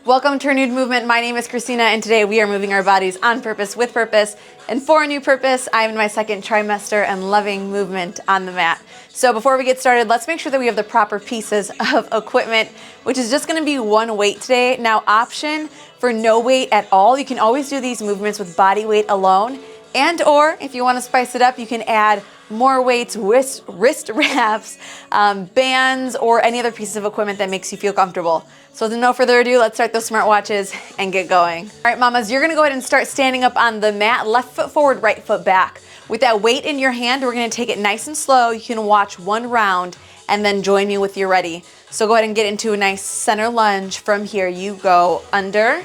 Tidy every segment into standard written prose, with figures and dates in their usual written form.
Welcome to Renewed Movement. My name is Christina, and today we are moving our bodies on purpose, with purpose, and for a new purpose. I'm in my second trimester and loving movement on the mat. So before we get started, let's make sure that we have the proper pieces of equipment, which is just gonna be one weight today. Now, option for no weight at all. You can always do these movements with body weight alone, and or if you wanna spice it up, you can add more weights, wrist wraps, bands, or any other pieces of equipment that makes you feel comfortable. So with no further ado, let's start those smartwatches and get going. All right, mamas, you're gonna go ahead and start standing up on the mat, left foot forward, right foot back. With that weight in your hand, we're gonna take it nice and slow. You can watch one round and then join me with your ready. So go ahead and get into a nice center lunge. From here, you go under,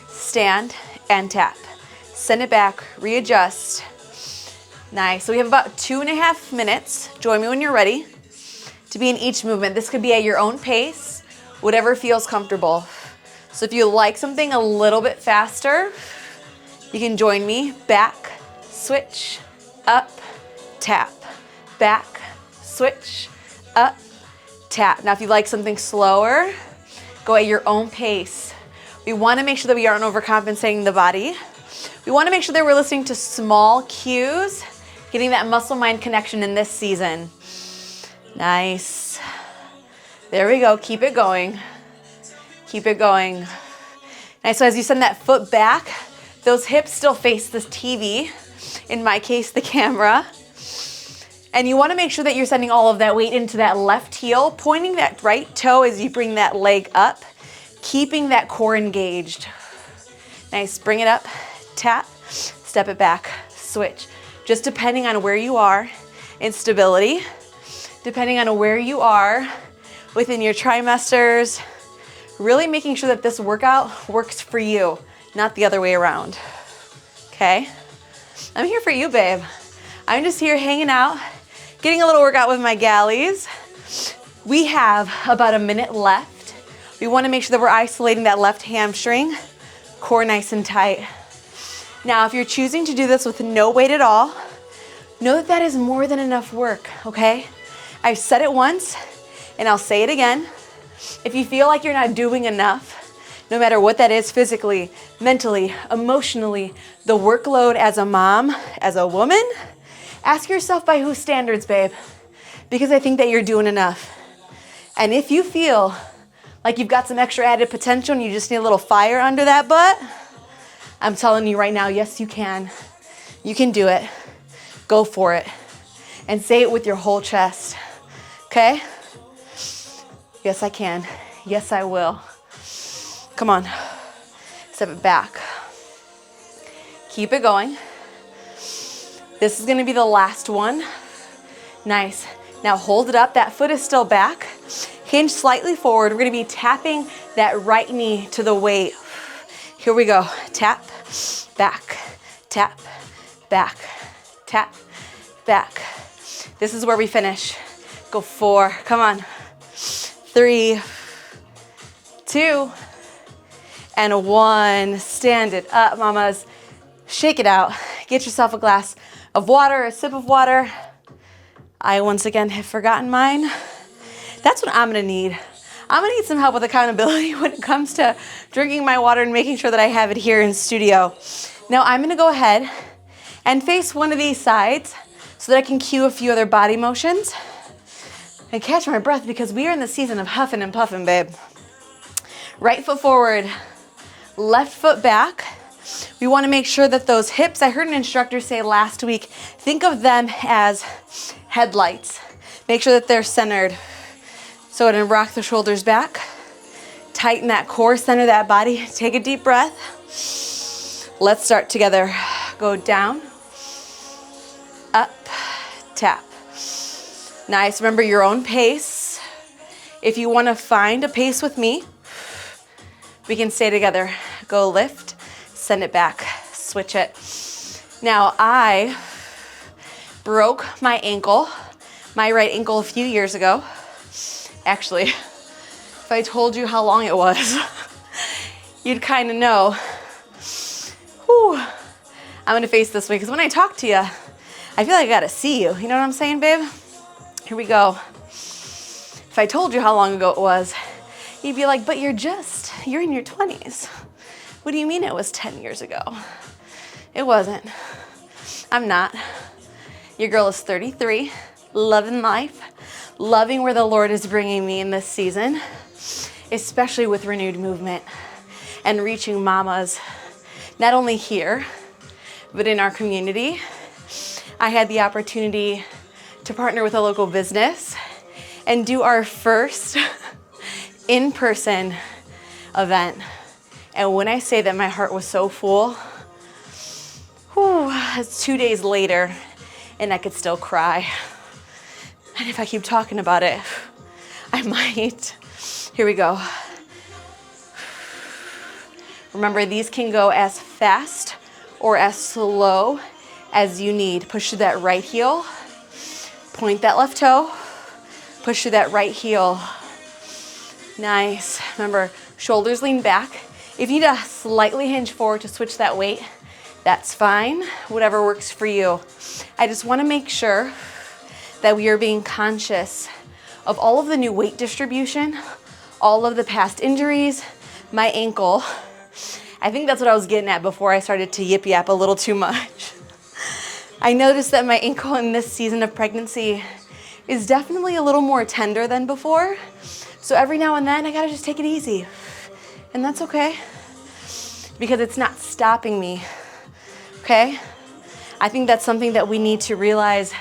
stand, and tap. Send it back, readjust. Nice, so we have about 2.5 minutes. Join me when you're ready to be in each movement. This could be at your own pace, whatever feels comfortable. So if you like something a little bit faster, you can join me. Back, switch, up, tap. Back, switch, up, tap. Now if you like something slower, go at your own pace. We wanna make sure that we aren't overcompensating the body. We wanna make sure that we're listening to small cues, getting that muscle-mind connection in this season. Nice. There we go, keep it going. Keep it going. Nice, so as you send that foot back, those hips still face this TV, in my case, the camera. And you wanna make sure that you're sending all of that weight into that left heel, pointing that right toe as you bring that leg up, keeping that core engaged. Nice, bring it up, tap, step it back, switch. Just depending on where you are in stability, depending on where you are within your trimesters, really making sure that this workout works for you, not the other way around, okay? I'm here for you, babe. I'm just here hanging out, getting a little workout with my galleys. We have about a minute left. We wanna make sure that we're isolating that left hamstring, core nice and tight. Now, if you're choosing to do this with no weight at all, know that that is more than enough work, okay? I've said it once, and I'll say it again. If you feel like you're not doing enough, no matter what that is physically, mentally, emotionally, the workload as a mom, as a woman, ask yourself by whose standards, babe, because I think that you're doing enough. And if you feel like you've got some extra added potential and you just need a little fire under that butt, I'm telling you right now, yes, you can. You can do it. Go for it. And say it with your whole chest, okay? Yes, I can. Yes, I will. Come on. Step it back. Keep it going. This is gonna be the last one. Nice. Now hold it up. That foot is still back. Hinge slightly forward. We're gonna be tapping that right knee to the weight. Here we go. Tap, back, tap, back, tap, back. This is where we finish. Go 4, come on. 3, 2, and 1. Stand it up, mamas. Shake it out. Get yourself a glass of water, a sip of water. I once again have forgotten mine. That's what I'm gonna need. I'm gonna need some help with accountability when it comes to drinking my water and making sure that I have it here in studio. Now I'm gonna go ahead and face one of these sides so that I can cue a few other body motions and catch my breath because we are in the season of huffing and puffing, babe. Right foot forward, left foot back. We wanna make sure that those hips, I heard an instructor say last week, think of them as headlights. Make sure that they're centered. So go ahead and rock the shoulders back. Tighten that core, center that body. Take a deep breath. Let's start together. Go down, up, tap. Nice, remember your own pace. If you wanna find a pace with me, we can stay together. Go lift, send it back, switch it. Now I broke my ankle, my right ankle a few years ago. Actually, if I told you how long it was, you'd kind of know. Whew. I'm gonna face this way because when I talk to you, I feel like I gotta see you. You know what I'm saying, babe? Here we go. If I told you how long ago it was, you'd be like, but you're just You're in your 20s. What do you mean it was 10 years ago? It wasn't. I'm not. Your girl is 33, loving life, loving where the Lord is bringing me in this season, especially with renewed movement and reaching mamas, not only here, but in our community. I had the opportunity to partner with a local business and do our first in-person event. And when I say that my heart was so full, it's 2 days later and I could still cry. And if I keep talking about it, I might. Here we go. Remember, these can go as fast or as slow as you need. Push through that right heel, point that left toe, push through that right heel. Nice. Remember, shoulders lean back. If you need to slightly hinge forward to switch that weight, that's fine, whatever works for you. I just wanna make sure that we are being conscious of all of the new weight distribution, all of the past injuries, my ankle. I think that's what I was getting at before I started to yip yap a little too much. I noticed that my ankle in this season of pregnancy is definitely a little more tender than before. So every now and then I gotta just take it easy. And that's okay, because it's not stopping me, okay? I think that's something that we need to realize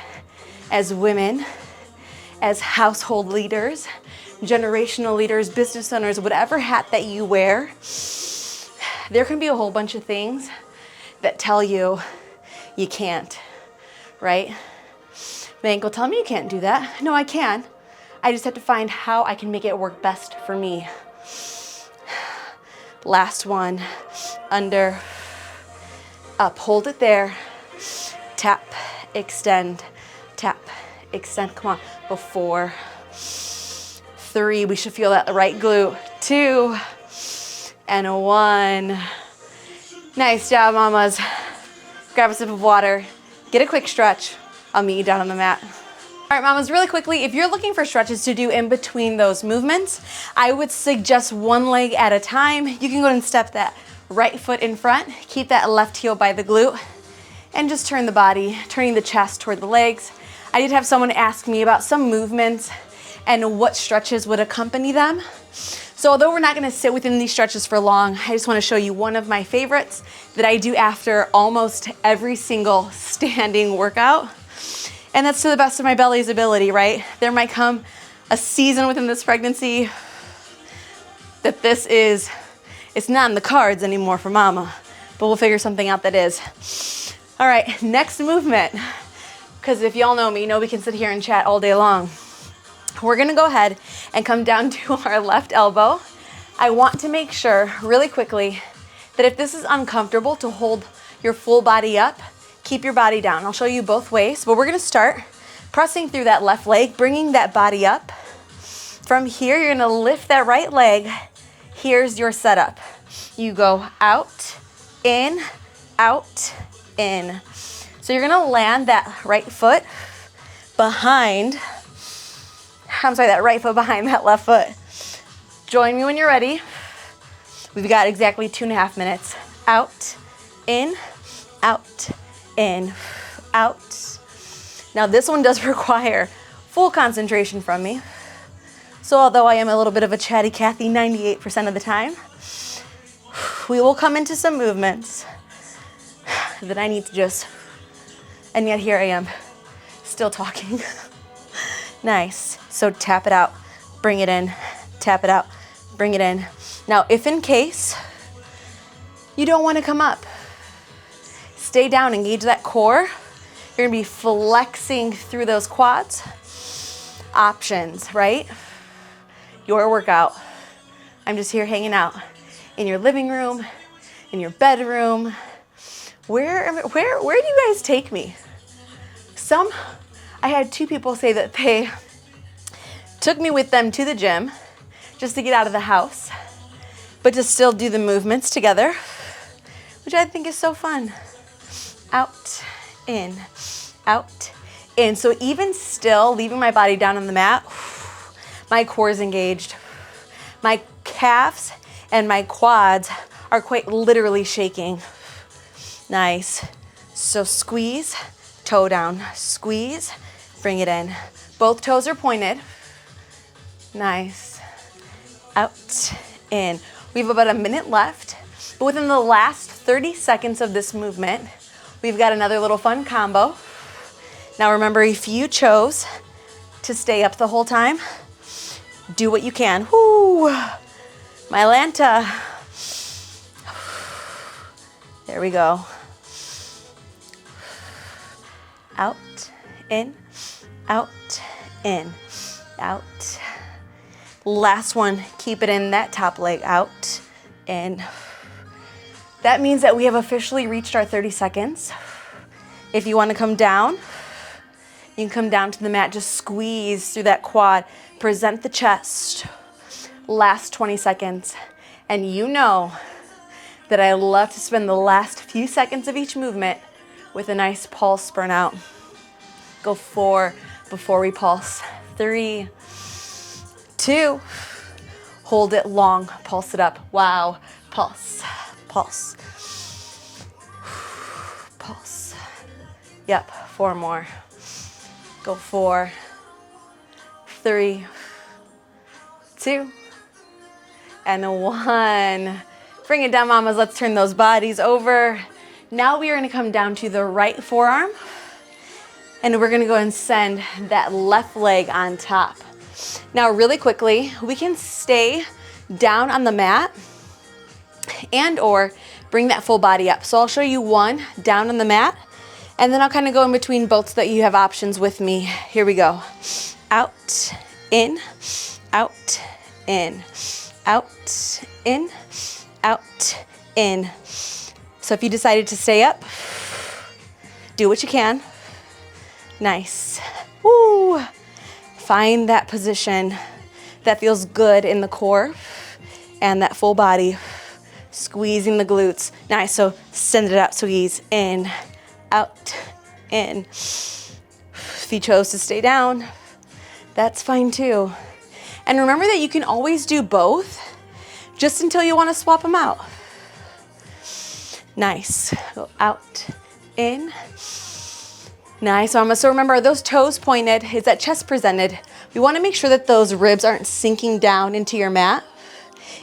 as women, as household leaders, generational leaders, business owners, whatever hat that you wear. There can be a whole bunch of things that tell you you can't, right? My ankle tell me you can't do that. No, I can. I just have to find how I can make it work best for me. Last one, under, up, hold it there. Tap, extend, tap, extend. Come on, go 4, 3, we should feel that right glute. 2, and 1. Nice job, mamas. Grab a sip of water, get a quick stretch. I'll meet you down on the mat. All right, mamas, really quickly, if you're looking for stretches to do in between those movements, I would suggest one leg at a time. You can go ahead and step that right foot in front, keep that left heel by the glute, and just turn the body, turning the chest toward the legs. I did have someone ask me about some movements and what stretches would accompany them. So although we're not gonna sit within these stretches for long, I just wanna show you one of my favorites that I do after almost every single standing workout. And that's to the best of my belly's ability, right? There might come a season within this pregnancy that it's not in the cards anymore for mama, but we'll figure something out that is. All right, next movement, because if y'all know me, you know we can sit here and chat all day long. We're gonna go ahead and come down to our left elbow. I want to make sure really quickly that if this is uncomfortable to hold your full body up, keep your body down. I'll show you both ways, but we're gonna start pressing through that left leg, bringing that body up. From here, you're gonna lift that right leg. Here's your setup. You go out, in, out, in. So you're gonna land that right foot behind, that right foot behind that left foot. Join me when you're ready. We've got exactly 2.5 minutes. Out, in, out, in, out. Now this one does require full concentration from me. So although I am a little bit of a chatty Cathy 98% of the time, we will come into some movements that I need to just, and yet here I am, still talking. Nice. So tap it out, bring it in, tap it out, bring it in. Now, if in case you don't want to come up, stay down, engage that core. You're gonna be flexing through those quads. Options, right? Your workout. I'm just here hanging out in your living room, in your bedroom. Where do you guys take me? I had 2 people say that they took me with them to the gym just to get out of the house, but to still do the movements together, which I think is so fun. Out, in, out, in. So even still leaving my body down on the mat, my core is engaged. My calves and my quads are quite literally shaking. Nice. So squeeze, toe down, squeeze, bring it in. Both toes are pointed. Nice. Out, in. We have about a minute left, but within the last 30 seconds of this movement, we've got another little fun combo. Now remember, if you chose to stay up the whole time, do what you can. Woo! My Lanta. There we go. Out, in, out, in, out. Last one, keep it in that top leg, out, in. That means that we have officially reached our 30 seconds. If you want to come down, you can come down to the mat, just squeeze through that quad, present the chest. Last 20 seconds. And you know that I love to spend the last few seconds of each movement with a nice pulse burnout. Go 4 before we pulse. 3, 2, hold it long, pulse it up. Wow, pulse, pulse, pulse. Yep, 4 more. Go 4, 3, 2, and 1. Bring it down, mamas. Let's turn those bodies over. Now we are gonna come down to the right forearm, and we're gonna go and send that left leg on top. Now, really quickly, we can stay down on the mat and or bring that full body up. So I'll show you one down on the mat, and then I'll kind of go in between both so that you have options with me. Here we go. Out, in, out, in, out, in, out, in. So if you decided to stay up, do what you can. Nice. Woo. Find that position that feels good in the core and that full body, squeezing the glutes. Nice, so send it out, squeeze, in, out, in. If you chose to stay down, that's fine too. And remember that you can always do both just until you want to swap them out. Nice, go out, in. Nice, so remember, are those toes pointed? Is that chest presented? We want to make sure that those ribs aren't sinking down into your mat.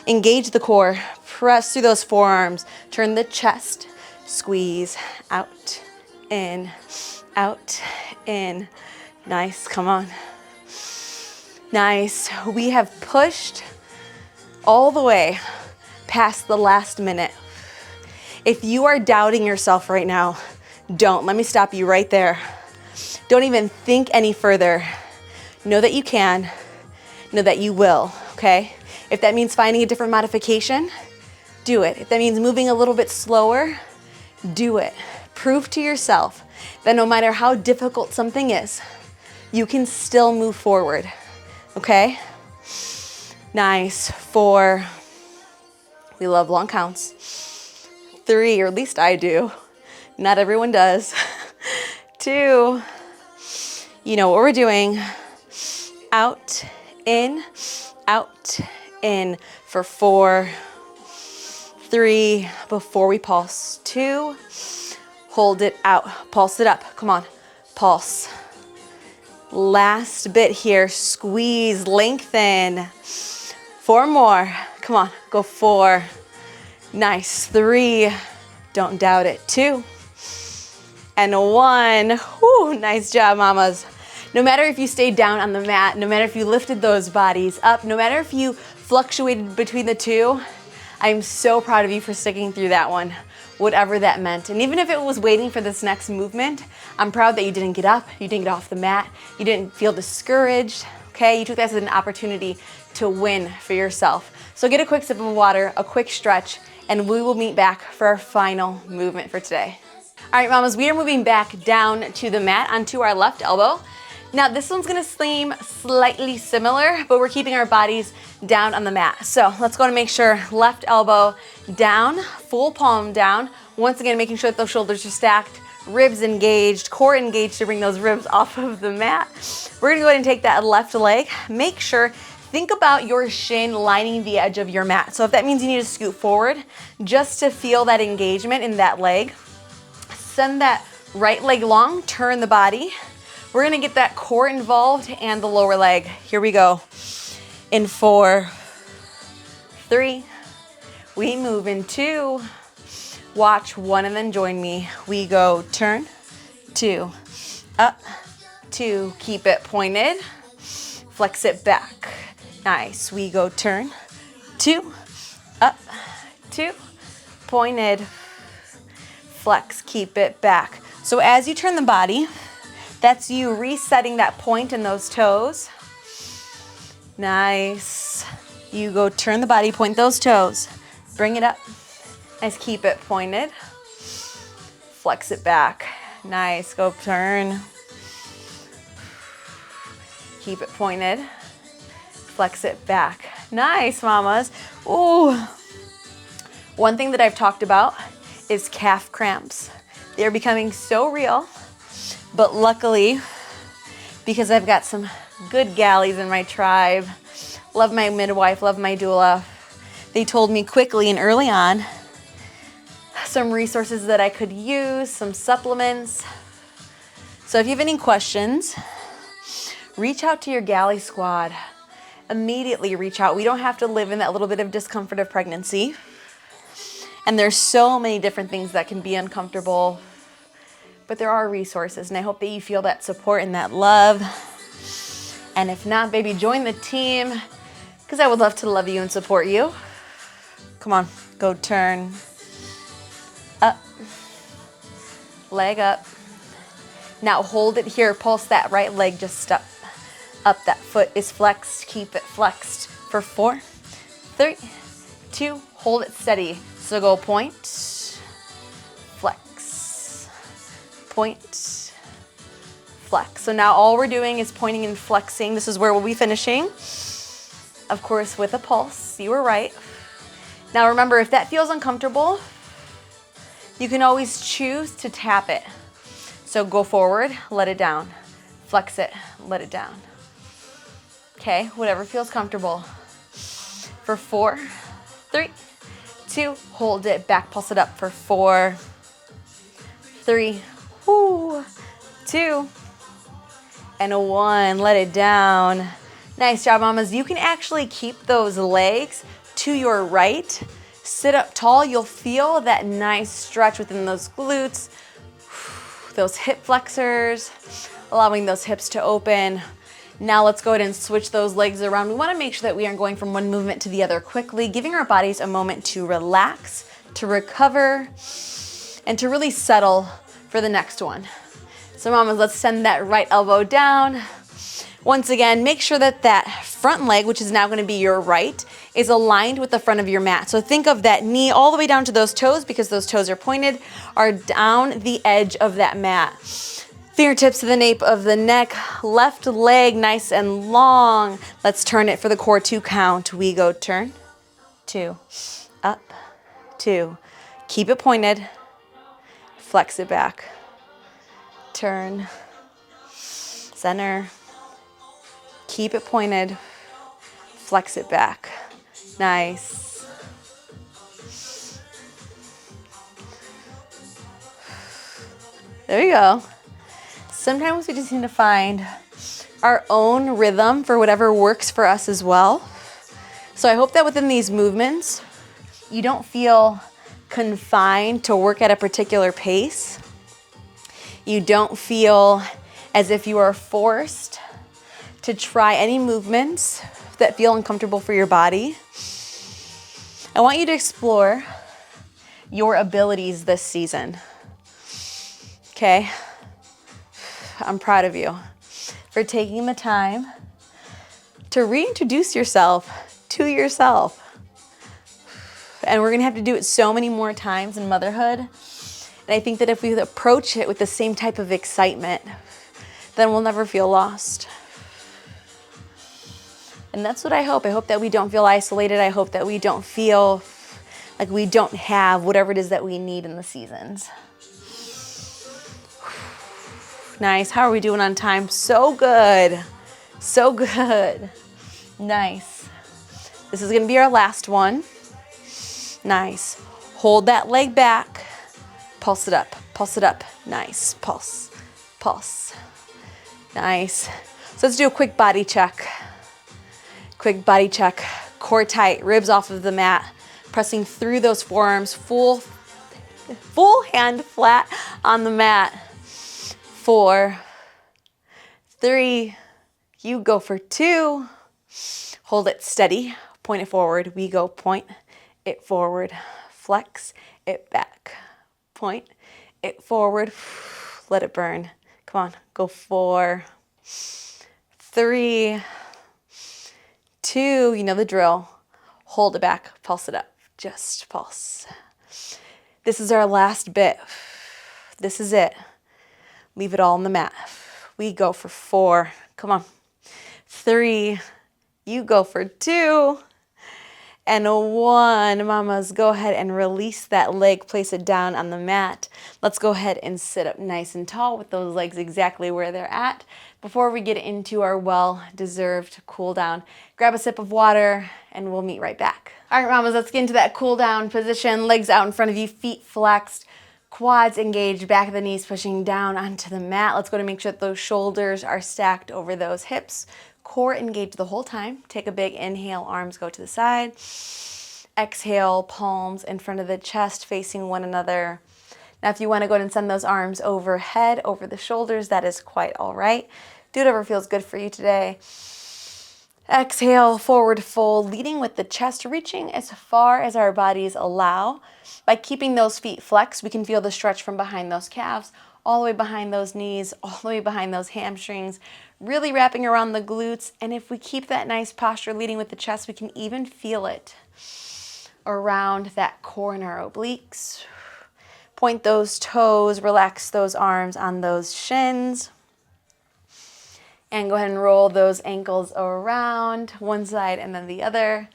Engage the core, press through those forearms, turn the chest, squeeze, out, in, out, in. Nice, come on. Nice, we have pushed all the way past the last minute. If you are doubting yourself right now, don't. Let me stop you right there. Don't even think any further. Know that you can. Know that you will, okay? If that means finding a different modification, do it. If that means moving a little bit slower, do it. Prove to yourself that no matter how difficult something is, you can still move forward, okay? Nice. 4. We love long counts. 3, or at least I do. Not everyone does. 2, you know what we're doing. Out, in, for 4, 3, before we pulse. 2, hold it out, pulse it up, come on, pulse. Last bit here, squeeze, lengthen. 4 more, come on, go 4. Nice, 3, don't doubt it, 2, and 1. Whew, nice job, mamas. No matter if you stayed down on the mat, no matter if you lifted those bodies up, no matter if you fluctuated between the two, I'm so proud of you for sticking through that one, whatever that meant. And even if it was waiting for this next movement, I'm proud that you didn't get up, you didn't get off the mat, you didn't feel discouraged, okay? You took that as an opportunity to win for yourself. So get a quick sip of water, a quick stretch, and we will meet back for our final movement for today. All right, mamas, we are moving back down to the mat onto our left elbow. Now this one's gonna seem slightly similar, but we're keeping our bodies down on the mat. So let's go and make sure left elbow down, full palm down. Once again, making sure that those shoulders are stacked, ribs engaged, core engaged to bring those ribs off of the mat. We're gonna go ahead and take that left leg. Make sure, think about your shin lining the edge of your mat. So if that means you need to scoot forward just to feel that engagement in that leg, send that right leg long, turn the body. We're gonna get that core involved and the lower leg. Here we go. In 4, 3, we move in 2, watch 1 and then join me. We go turn, 2, up, 2, keep it pointed, flex it back. Nice, we go turn, 2, up, 2, pointed, flex, keep it back. So as you turn the body, that's you resetting that point in those toes. Nice. You go turn the body, point those toes. Bring it up. Nice, keep it pointed. Flex it back. Nice, go turn. Keep it pointed. Flex it back. Nice, mamas. Ooh. One thing that I've talked about is calf cramps. They're becoming so real, but luckily, because I've got some good galleys in my tribe, love my midwife, love my doula, they told me quickly and early on some resources that I could use, some supplements. So if you have any questions, reach out to your galley squad. Immediately reach out. We don't have to live in that little bit of discomfort of pregnancy. And there's so many different things that can be uncomfortable, but there are resources, and I hope that you feel that support and that love. And if not, baby, join the team, because I would love to love you and support you. Come on, go turn, up, leg up. Now hold it here, pulse that right leg just up. Up, that foot is flexed, keep it flexed for 4, 3, 2, hold it steady. So go point, flex, point, flex. So now all we're doing is pointing and flexing. This is where we'll be finishing. Of course, with a pulse, you were right. Now remember, if that feels uncomfortable, you can always choose to tap it. So go forward, let it down. Flex it, let it down. Okay, whatever feels comfortable. For 4, 3, 2, hold it, back pulse it up for 4, 3, 2, and a 1, let it down. Nice job, mamas. You can actually keep those legs to your right. Sit up tall, you'll feel that nice stretch within those glutes, those hip flexors, allowing those hips to open. Now let's go ahead and switch those legs around. We want to make sure that we aren't going from one movement to the other quickly, giving our bodies a moment to relax, to recover, and to really settle for the next one. So mamas, let's send that right elbow down. Once again, make sure that that front leg, which is now going to be your right, is aligned with the front of your mat. So think of that knee all the way down to those toes, because those toes are pointed, are down the edge of that mat. Fingertips to the nape of the neck, left leg nice and long. Let's turn it for the core 2 count. We go turn, 2, up, 2. Keep it pointed, flex it back. Turn, center, keep it pointed, flex it back. Nice. There we go. Sometimes we just need to find our own rhythm for whatever works for us as well. So I hope that within these movements, you don't feel confined to work at a particular pace. You don't feel as if you are forced to try any movements that feel uncomfortable for your body. I want you to explore your abilities this season. Okay? I'm proud of you for taking the time to reintroduce yourself to yourself. And we're gonna have to do it so many more times in motherhood. And I think that if we approach it with the same type of excitement, then we'll never feel lost. And that's what I hope. I hope that we don't feel isolated. I hope that we don't feel like we don't have whatever it is that we need in the seasons. Nice. How are we doing on time? So good. So good. Nice. This is gonna be our last one. Nice. Hold that leg back. Pulse it up, pulse it up. Nice, pulse, pulse. Nice. So let's do a quick body check. Quick body check. Core tight, ribs off of the mat. Pressing through those forearms, full hand flat on the mat. 4, 3, you go for 2. Hold it steady, point it forward. We go point it forward, flex it back, point it forward, let it burn. Come on, go 4, 3, 2, you know the drill. Hold it back, pulse it up, just pulse. This is our last bit. This is it. Leave it all on the mat. We go for 4, come on. 3, you go for 2, and 1. Mamas, go ahead and release that leg, place it down on the mat. Let's go ahead and sit up nice and tall with those legs exactly where they're at before we get into our well-deserved cool down. Grab a sip of water and we'll meet right back. All right, mamas, let's get into that cool down position. Legs out in front of you, feet flexed, quads engaged, back of the knees pushing down onto the mat. Let's go to make sure that those shoulders are stacked over those hips. Core engaged the whole time. Take a big inhale, arms go to the side. Exhale, palms in front of the chest facing one another. Now if you want to go ahead and send those arms overhead, over the shoulders, that is quite all right. Do whatever feels good for you today. Exhale, forward fold, leading with the chest, reaching as far as our bodies allow. By keeping those feet flexed, we can feel the stretch from behind those calves, all the way behind those knees, all the way behind those hamstrings, really wrapping around the glutes. And if we keep that nice posture leading with the chest, we can even feel it around that core and our obliques. Point those toes, relax those arms on those shins. And go ahead and roll those ankles around one side and then the other.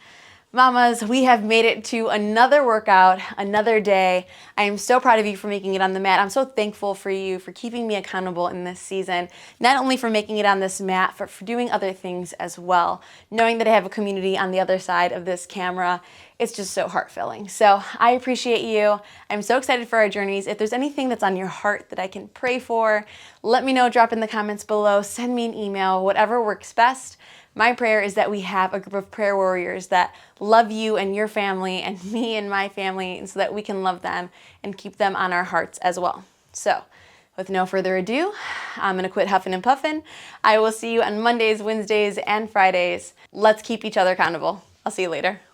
Mamas, we have made it to another workout, another day. I am so proud of you for making it on the mat. I'm so thankful for you for keeping me accountable in this season, not only for making it on this mat, but for doing other things as well. Knowing that I have a community on the other side of this camera, it's just so heart-filling. So I appreciate you. I'm so excited for our journeys. If there's anything that's on your heart that I can pray for, let me know, drop in the comments below, send me an email, whatever works best. My prayer is that we have a group of prayer warriors that love you and your family and me and my family, and so that we can love them and keep them on our hearts as well. So with no further ado, I'm gonna quit huffing and puffing. I will see you on Mondays, Wednesdays, and Fridays. Let's keep each other accountable. I'll see you later.